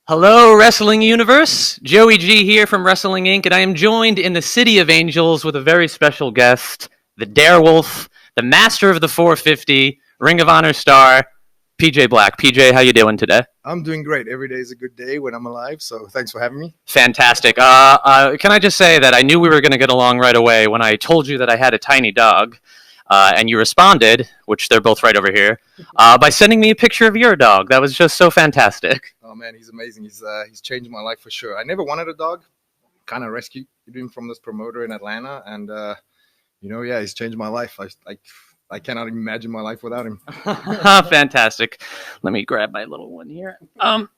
Hello, Wrestling Universe. Joey G here from Wrestling Inc., and I am joined in the City of Angels with a very special guest, the Darewolf, the master of the 450, Ring of Honor star, PJ Black. PJ, how you doing today? I'm doing great. Every day is a good day when I'm alive, so thanks for having me. Fantastic. Can I just say that I knew we were going to get along right away when I told you that I had a tiny dog, and you responded, which they're both right over here, by sending me a picture of your dog. That was just so fantastic. Oh man, he's amazing. He's changed my life for sure. I never wanted a dog. Kind of rescued him from this promoter in Atlanta, and he's changed my life. I cannot imagine my life without him. Fantastic. Let me grab my little one here.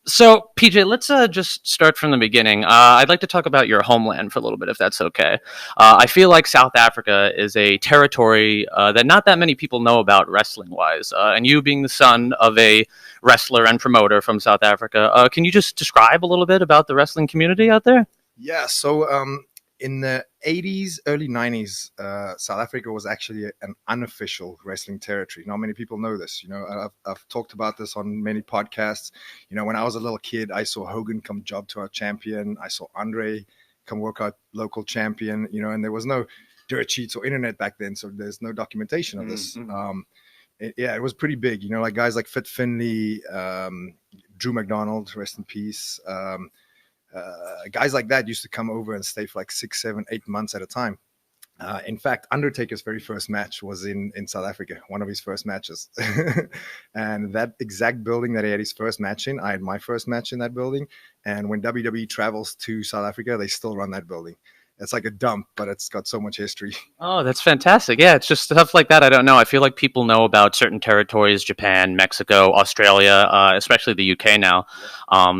So, PJ, let's just start from the beginning. I'd like to talk about your homeland for a little bit, if that's okay. I feel like South Africa is a territory that not that many people know about wrestling-wise. And you being the son of a wrestler and promoter from South Africa, can you just describe a little bit about the wrestling community out there? Yeah, so in the 80s, early 90s, South Africa was actually an unofficial wrestling territory. Not many people know this. I've talked about this on many podcasts. When I was a little kid, I saw Hogan come job to our champion. I saw Andre come work out local champion, and there was no dirt sheets or internet back then, so there's no documentation of this. Mm-hmm. It was pretty big, like guys like Fit Finley, Drew McDonald, rest in peace. Guys like that used to come over and stay for like 6, 7, 8 months at a time. In fact, Undertaker's very first match was in South Africa, one of his first matches. And that exact building that he had his first match in, I had my first match in that building. And when WWE travels to South Africa, they still run that building. It's like a dump, but it's got so much history. Oh, that's fantastic. Yeah, it's just stuff like that. I don't know. I feel like people know about certain territories, Japan, Mexico, Australia, especially the UK now.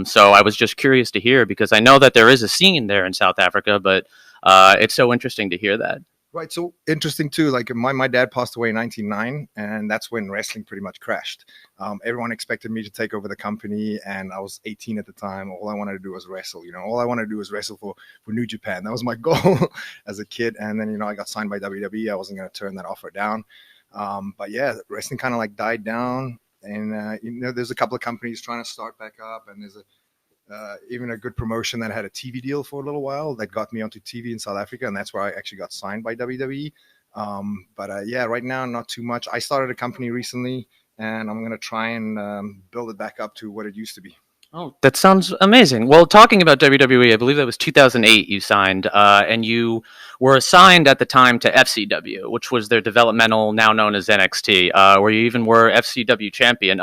So I was just curious to hear because I know that there is a scene there in South Africa, but it's so interesting to hear that. Right. So interesting too. Like my dad passed away in 1999, and that's when wrestling pretty much crashed. Everyone expected me to take over the company, and I was 18 at the time. All I wanted to do was wrestle. All I wanted to do was wrestle for New Japan. That was my goal as a kid. And then I got signed by WWE. I wasn't going to turn that offer down. But yeah, wrestling kind of like died down, and there's a couple of companies trying to start back up, and there's even a good promotion that had a TV deal for a little while that got me onto TV in South Africa, and that's where I actually got signed by WWE. Right now, not too much. I started a company recently, and I'm going to try and build it back up to what it used to be. Oh, that sounds amazing. Well, talking about WWE, I believe that was 2008 you signed, and you were assigned at the time to FCW, which was their developmental, now known as NXT, where you even were FCW champion.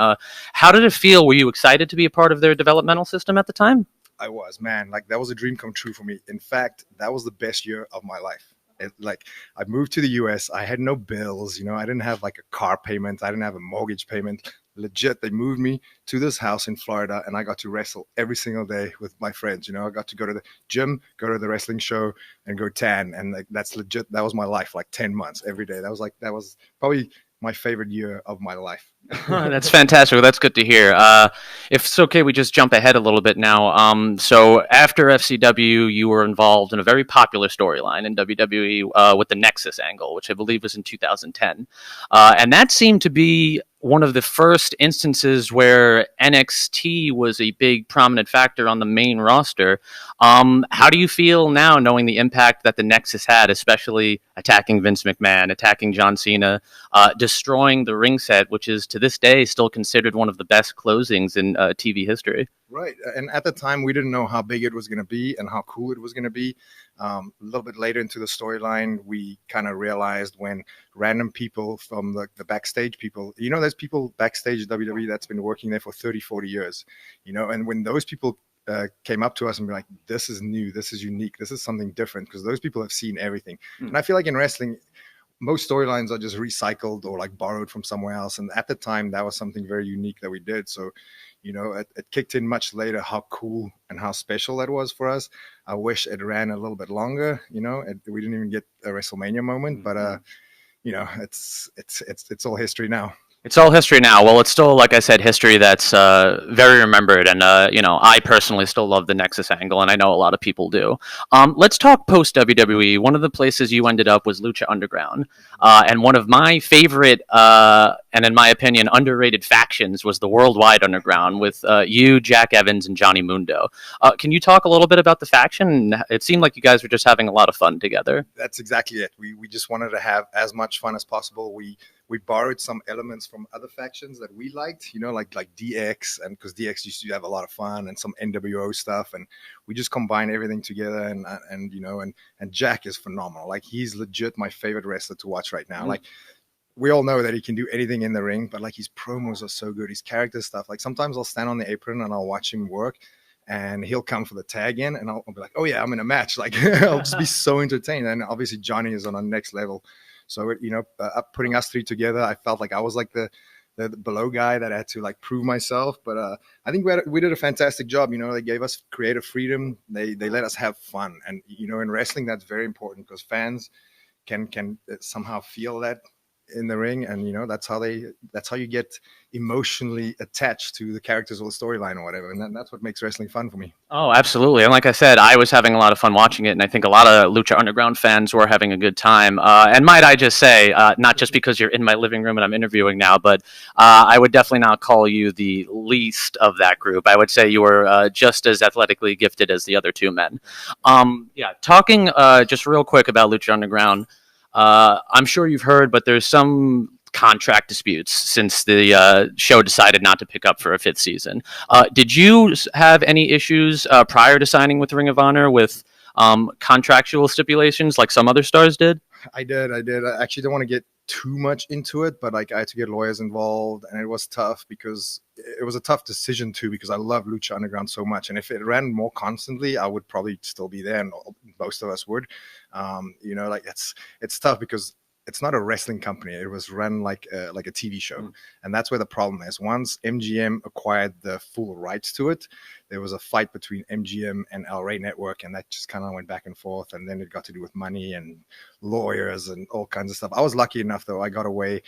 How did it feel? Were you excited to be a part of their developmental system at the time? I was, man. Like, that was a dream come true for me. In fact, that was the best year of my life. I moved to the US. I had no bills. I didn't have like a car payment. I didn't have a mortgage payment. Legit, they moved me to this house in Florida, and I got to wrestle every single day with my friends. I got to go to the gym, go to the wrestling show, and go tan. And that's legit. That was my life, like 10 months every day. That was probably my favorite year of my life. That's fantastic. Well, that's good to hear. If it's okay, we just jump ahead a little bit now. So after FCW, you were involved in a very popular storyline in WWE with the Nexus angle, which I believe was in 2010. And that seemed to be one of the first instances where NXT was a big prominent factor on the main roster. How do you feel now knowing the impact that the Nexus had, especially attacking Vince McMahon, attacking John Cena, destroying the ring set, which is to this day still considered one of the best closings in TV history? Right. And at the time, we didn't know how big it was going to be and how cool it was going to be. A little bit later into the storyline, we kind of realized when random people from the backstage people, there's people backstage at WWE that's been working there for 30, 40 years, and when those people came up to us and be like, this is new, this is unique, this is something different, because those people have seen everything. And I feel like in wrestling, most storylines are just recycled or like borrowed from somewhere else. And at the time, that was something very unique that we did. So, it kicked in much later how cool and how special that was for us. I wish it ran a little bit longer. We didn't even get a WrestleMania moment, but it's all history now. It's all history now. Well, it's still, like I said, history that's very remembered, and I personally still love the Nexus angle, and I know a lot of people do. Let's talk post WWE. One of the places you ended up was Lucha Underground, and one of my favorite, and in my opinion, underrated factions was the Worldwide Underground with you, Jack Evans, and Johnny Mundo. Can you talk a little bit about the faction? It seemed like you guys were just having a lot of fun together. That's exactly it. We just wanted to have as much fun as possible. We borrowed some elements from other factions that we liked, like DX, and because DX used to have a lot of fun, and some NWO stuff, and we just combined everything together. And Jack is phenomenal. Like, he's legit my favorite wrestler to watch right now. Like, we all know that he can do anything in the ring, but like, his promos are so good. His character stuff. Like, sometimes I'll stand on the apron and I'll watch him work, and he'll come for the tag in, and I'll be like, oh yeah, I'm in a match. Like, I'll just be so entertained. And obviously Johnny is on a next level. So, putting us three together, I felt like I was like the below guy that had to like prove myself. But I think we did a fantastic job. They gave us creative freedom. They let us have fun. And, in wrestling, that's very important, because fans can somehow feel that in the ring, and that's how you get emotionally attached to the characters or the storyline or whatever, and that's what makes wrestling fun for me. Oh, absolutely. And like I said, I was having a lot of fun watching it, and I think a lot of Lucha Underground fans were having a good time. And might I just say, not just because you're in my living room and I'm interviewing now, but I would definitely not call you the least of that group. I would say you were just as athletically gifted as the other two men. Talking just real quick about Lucha Underground, I'm sure you've heard, but there's some contract disputes since the show decided not to pick up for a fifth season. Did you have any issues prior to signing with Ring of Honor with contractual stipulations like some other stars did? I did. I actually don't want to get too much into it, but like, I had to get lawyers involved, and it was tough, because it was a tough decision too, because I love Lucha Underground so much, and if it ran more constantly, I would probably still be there, and most of us would. It's tough, because it's not a wrestling company. It was run like a TV show. And that's where the problem is. Once MGM acquired the full rights to it, there was a fight between MGM and El Rey Network, and that just kind of went back and forth. And then it got to do with money and lawyers and all kinds of stuff. I was lucky enough, though. I got away.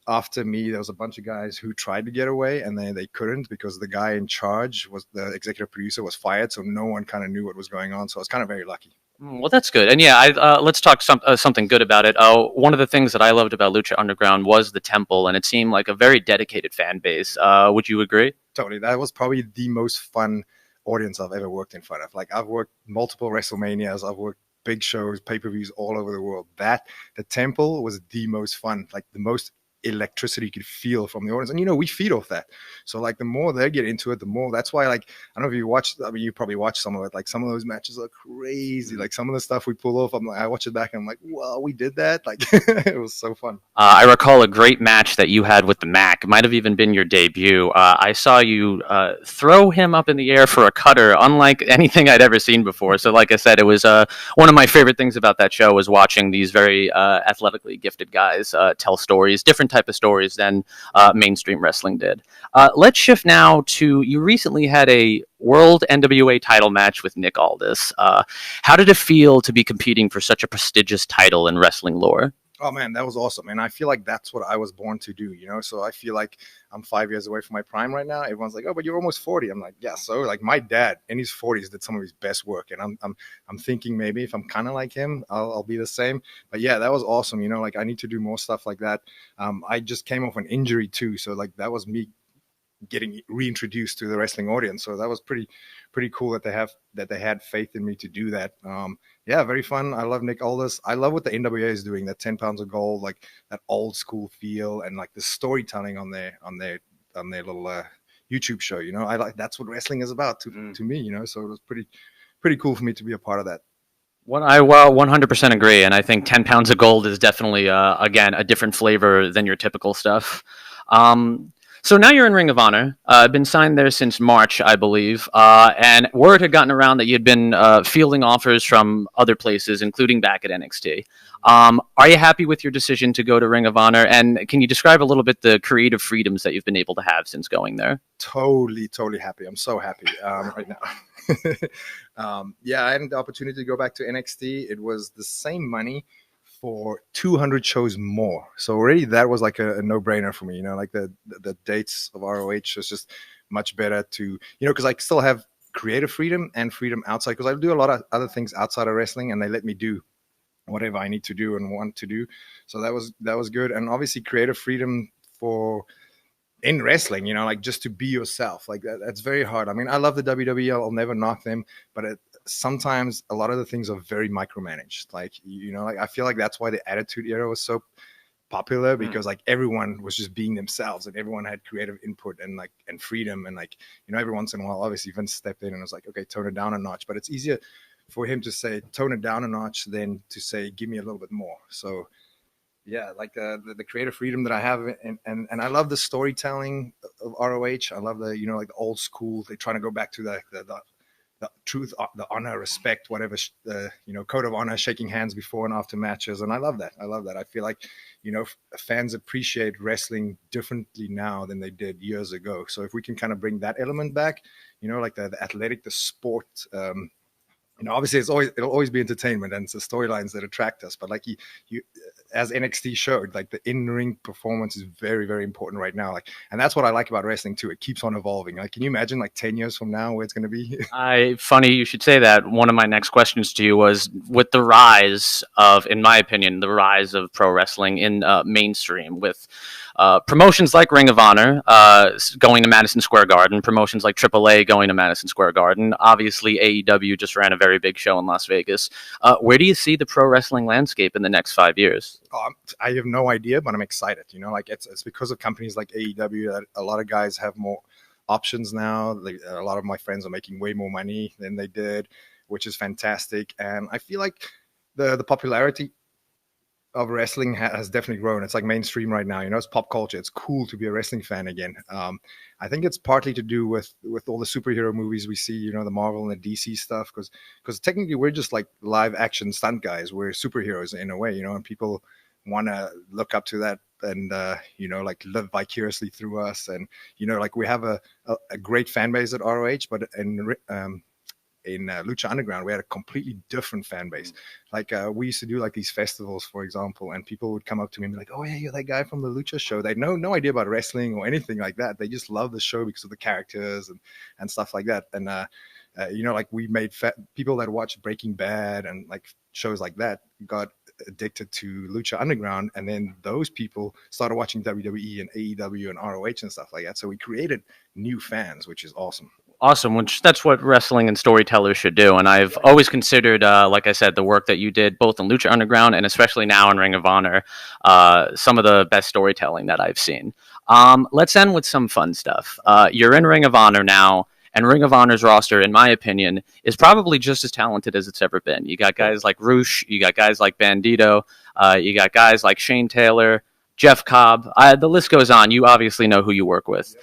After me, there was a bunch of guys who tried to get away, and then they couldn't, because the guy in charge, was the executive producer, was fired. So no one kind of knew what was going on. So I was kind of very lucky. Well, that's good. And yeah, let's talk something good about it. One of the things that I loved about Lucha Underground was the Temple, and it seemed like a very dedicated fan base. Would you agree? Totally. That was probably the most fun audience I've ever worked in front of. Like, I've worked multiple WrestleManias. I've worked big shows, pay-per-views all over the world. The Temple was the most fun, like the most electricity you could feel from the audience, and we feed off that. So like, the more they get into it, the more. That's why, like, I don't know if you watch, I mean, you probably watch some of it. Like, some of those matches are crazy. Like, some of the stuff we pull off, I watch it back and I'm like, wow, we did that. Like, it was so fun. I recall a great match that you had with the Mac. It might have even been your debut. I saw you throw him up in the air for a cutter, unlike anything I'd ever seen before. So like I said, it was one of my favorite things about that show was watching these very athletically gifted guys tell stories, different type of stories than mainstream wrestling did. Let's shift now to, you recently had a World NWA title match with Nick Aldis. How did it feel to be competing for such a prestigious title in wrestling lore? Oh man, that was awesome. And I feel like that's what I was born to do, So I feel like I'm 5 years away from my prime right now. Everyone's like, oh, but you're almost 40. I'm like, yeah. So like, my dad in his 40s did some of his best work. And I'm thinking maybe if I'm kind of like him, I'll be the same. But yeah, that was awesome. Like, I need to do more stuff like that. I just came off an injury too. So like, that was me getting reintroduced to the wrestling audience. So that was pretty cool that they had faith in me to do that. Yeah, very fun. I love Nick Aldis. I love what the NWA is doing, that 10 pounds of gold, like that old school feel, and like the storytelling on their little YouTube show. I like, that's what wrestling is about to me, So it was pretty cool for me to be a part of that. Well, I 100% agree, and I think 10 pounds of gold is definitely again a different flavor than your typical stuff. So now you're in Ring of Honor. Been signed there since March, I believe. And word had gotten around that you'd been fielding offers from other places, including back at NXT. Are you happy with your decision to go to Ring of Honor? And can you describe a little bit the creative freedoms that you've been able to have since going there? Totally happy. I'm so happy right now. Yeah, I had the opportunity to go back to NXT. It was the same money for 200 shows more. So already that was like a no-brainer for me. You know, like the dates of ROH was just much better to, you know, because I still have creative freedom and freedom outside, because I do a lot of other things outside of wrestling, and they let me do whatever I need to do and want to do. So that was good. And obviously creative freedom for in wrestling, you know, like just to be yourself, like that's very hard. I mean, I love the WWE, I'll never knock them, but sometimes a lot of the things are very micromanaged. Like, you know, like I feel like that's why the Attitude Era was so popular, because like everyone was just being themselves and everyone had creative input and like and freedom, and like, you know, every once in a while obviously Vince stepped in and was like, okay, tone it down a notch. But it's easier for him to say tone it down a notch than to say give me a little bit more. So yeah, like the creative freedom that I have, and I love the storytelling of ROH. I love the, you know, like the old school. They're trying to go back to the truth, the honor, respect, whatever, you know, code of honor, shaking hands before and after matches. And I love that. I feel like, you know, fans appreciate wrestling differently now than they did years ago. So if we can kind of bring that element back, you know, like the athletic, the sport, you know, obviously it'll always be entertainment and it's the storylines that attract us. But like you, as NXT showed, like the in-ring performance is very, very important right now. Like, and that's what I like about wrestling too. It keeps on evolving. Like, can you imagine like 10 years from now where it's going to be? Funny you should say that. One of my next questions to you was, with the rise of, in my opinion, the rise of pro wrestling in mainstream, with promotions like Ring of Honor going to Madison Square Garden, promotions like AAA going to Madison Square Garden. Obviously, AEW just ran a very big show in Las Vegas. Where do you see the pro wrestling landscape in the next 5 years? I have no idea, but I'm excited. You know, like it's because of companies like AEW that a lot of guys have more options now. A lot of my friends are making way more money than they did, which is fantastic. And I feel like the popularity of wrestling has definitely grown. It's like mainstream right now. You know, it's pop culture. It's cool to be a wrestling fan again. I think it's partly to do with all the superhero movies we see, you know, the Marvel and the DC stuff, because technically we're just like live action stunt guys. We're superheroes in a way, you know, and people want to look up to that and, you know, like live vicariously through us. And, you know, like we have a great fan base at ROH, but in Lucha Underground, we had a completely different fan base. Like we used to do like these festivals, for example, and people would come up to me and be like, "Oh yeah, you're that guy from the Lucha show." They had no idea about wrestling or anything like that. They just love the show because of the characters and stuff like that. And you know, like we made people that watched Breaking Bad and like shows like that got addicted to Lucha Underground, and then those people started watching WWE and AEW and ROH and stuff like that. So we created new fans, which is awesome. Awesome, which that's what wrestling and storytellers should do. And I've always considered, like I said, the work that you did both in Lucha Underground and especially now in Ring of Honor, some of the best storytelling that I've seen. Let's end with some fun stuff. You're in Ring of Honor now, and Ring of Honor's roster, in my opinion, is probably just as talented as it's ever been. You got guys like Roosh, you got guys like Bandito, you got guys like Shane Taylor, Jeff Cobb. The list goes on. You obviously know who you work with.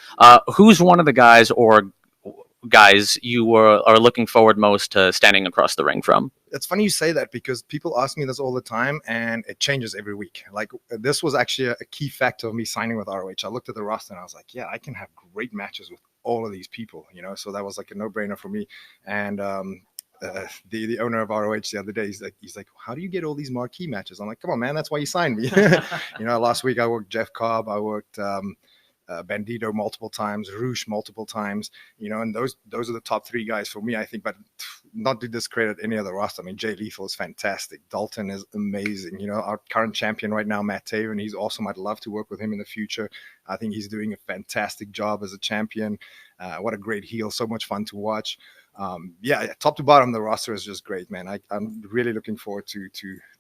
Who's one of the guys or guys you are looking forward most to standing across the ring from? It's funny you say that, because people ask me this all the time and it changes every week. Like this was actually a key factor of me signing with ROH. I looked at the roster and I was like, yeah, I can have great matches with all of these people, you know? So that was like a no-brainer for me. And the owner of ROH the other day, he's like, how do you get all these marquee matches? I'm like, come on, man, that's why you signed me. You know, last week I worked Jeff Cobb, I worked Bandito multiple times, Roosh multiple times, you know, and those are the top three guys for me, I think. But not to discredit any other roster. I mean, Jay Lethal is fantastic. Dalton is amazing. You know, our current champion right now, Matt Taven, he's awesome. I'd love to work with him in the future. I think he's doing a fantastic job as a champion. What a great heel. So much fun to watch. Yeah, top to bottom, the roster is just great, man. I'm really looking forward to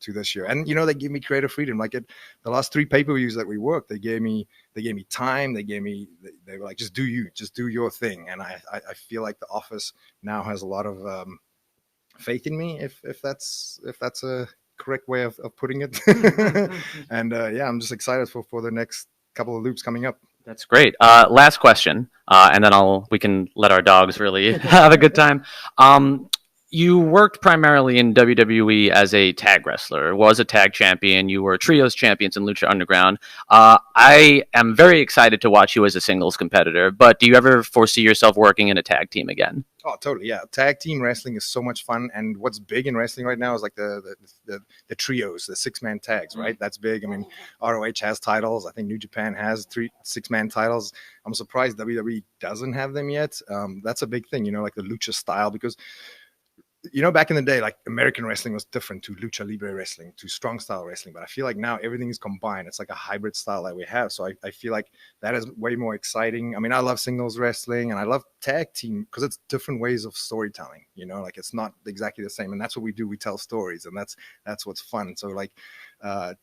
this year. And, you know, they give me creative freedom. Like the last three pay-per-views that we worked, they gave me time. They were like, just do your thing. And I feel like the office now has a lot of faith in me, if that's a correct way of putting it. And yeah, I'm just excited for the next couple of loops coming up. That's great. Last question, and then we can let our dogs really have a good time. You worked primarily in WWE as a tag wrestler, was a tag champion. You were trios champions in Lucha Underground. I am very excited to watch you as a singles competitor, but do you ever foresee yourself working in a tag team again? Oh, totally. Yeah. Tag team wrestling is so much fun. And what's big in wrestling right now is like the trios, the 6-man tags, right? That's big. I mean, ROH has titles. I think New Japan has 3 6-man titles. I'm surprised WWE doesn't have them yet. That's a big thing, you know, like the lucha style, because you know, back in the day, like American wrestling was different to lucha libre wrestling, to strong style wrestling. But I feel like now everything is combined. It's like a hybrid style that we have. So I feel like that is way more exciting. I mean, I love singles wrestling and I love tag team because it's different ways of storytelling, you know, like it's not exactly the same. And that's what we do. We tell stories, and that's what's fun. So like, I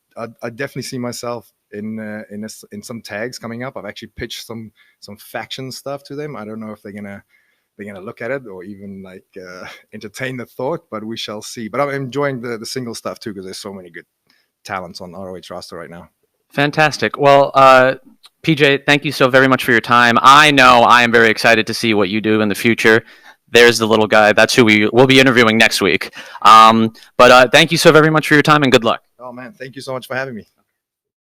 definitely see myself in some tags coming up. I've actually pitched some faction stuff to them. I don't know if they're gonna look at it or even like entertain the thought, but we shall see. But I'm enjoying the single stuff too, because there's so many good talents on ROH roster right now. Fantastic. Well, PJ, thank you so very much for your time. I know I am very excited to see what you do in the future. There's the little guy. That's who we'll be interviewing next week. But thank you so very much for your time, and good luck. Oh man, thank you so much for having me.